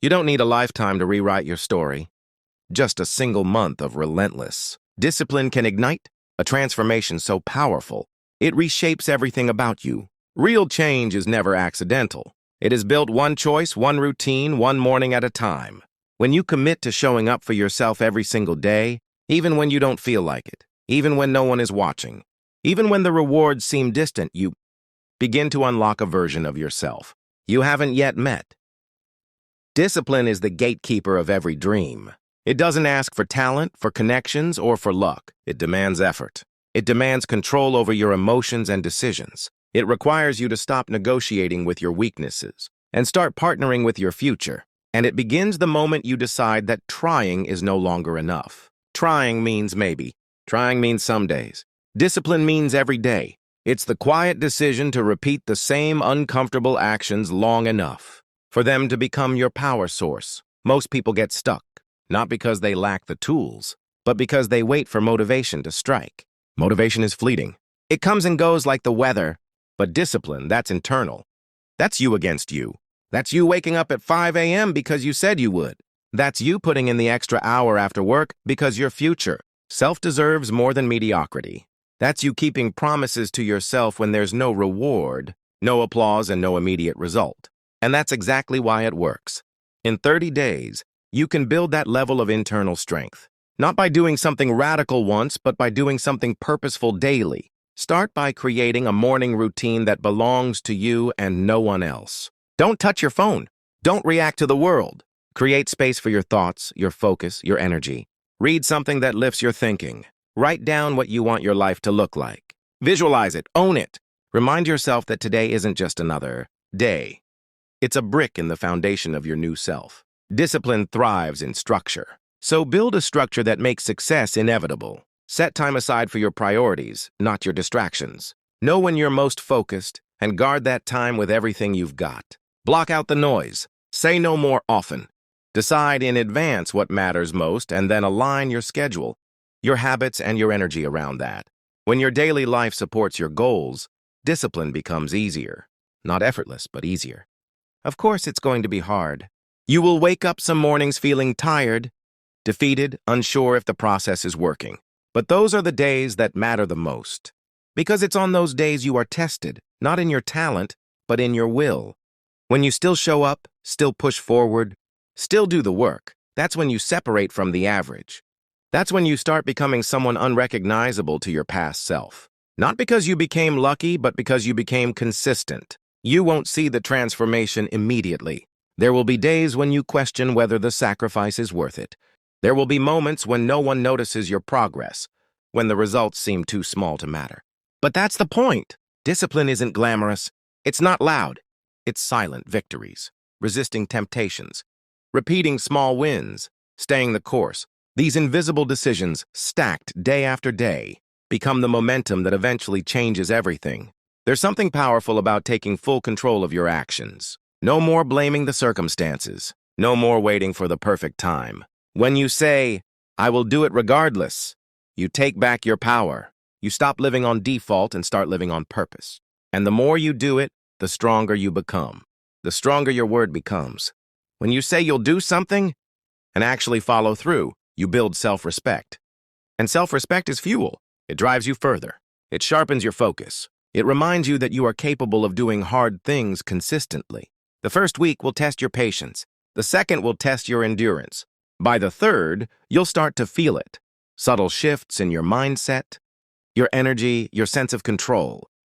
You don't need a lifetime to rewrite your story. Just a single month of relentless discipline can ignite a transformation so powerful, it reshapes everything about you. Real change is never accidental. It is built one choice, one routine, one morning at a time. When you commit to showing up for yourself every single day, even when you don't feel like it, even when no one is watching, even when the rewards seem distant, you begin to unlock a version of yourself you haven't yet met. Discipline is the gatekeeper of every dream. It doesn't ask for talent, for connections, or for luck. It demands effort. It demands control over your emotions and decisions. It requires you to stop negotiating with your weaknesses and start partnering with your future. And it begins the moment you decide that trying is no longer enough. Trying means maybe. Trying means some days. Discipline means every day. It's the quiet decision to repeat the same uncomfortable actions long enough for them to become your power source. Most people get stuck, not because they lack the tools, but because they wait for motivation to strike. Motivation is fleeting. It comes and goes like the weather, but discipline, that's internal. That's you against you. That's you waking up at 5 a.m. because you said you would. That's you putting in the extra hour after work because your future self deserves more than mediocrity. That's you keeping promises to yourself when there's no reward, no applause, and no immediate result. And that's exactly why it works. In 30 days, you can build that level of internal strength. Not by doing something radical once, but by doing something purposeful daily. Start by creating a morning routine that belongs to you and no one else. Don't touch your phone. Don't react to the world. Create space for your thoughts, your focus, your energy. Read something that lifts your thinking. Write down what you want your life to look like. Visualize it. Own it. Remind yourself that today isn't just another day. It's a brick in the foundation of your new self. Discipline thrives in structure. So build a structure that makes success inevitable. Set time aside for your priorities, not your distractions. Know when you're most focused and guard that time with everything you've got. Block out the noise. Say no more often. Decide in advance what matters most and then align your schedule, your habits, and your energy around that. When your daily life supports your goals, discipline becomes easier. Not effortless, but easier. Of course, it's going to be hard. You will wake up some mornings feeling tired, defeated, unsure if the process is working. But those are the days that matter the most. Because it's on those days you are tested, not in your talent, but in your will. When you still show up, still push forward, still do the work, that's when you separate from the average. That's when you start becoming someone unrecognizable to your past self. Not because you became lucky, but because you became consistent. You won't see the transformation immediately. There will be days when you question whether the sacrifice is worth it. There will be moments when no one notices your progress, when the results seem too small to matter. But that's the point. Discipline isn't glamorous. It's not loud. It's silent victories, resisting temptations, repeating small wins, staying the course. These invisible decisions, stacked day after day, become the momentum that eventually changes everything. There's something powerful about taking full control of your actions. No more blaming the circumstances. No more waiting for the perfect time. When you say, "I will do it regardless," you take back your power. You stop living on default and start living on purpose. And the more you do it, the stronger you become. The stronger your word becomes. When you say you'll do something and actually follow through, you build self-respect. And self-respect is fuel. It drives you further. It sharpens your focus. It reminds you that you are capable of doing hard things consistently. The first week will test your patience. The second will test your endurance. By the third, you'll start to feel it. Subtle shifts in your mindset, your energy, your sense of control.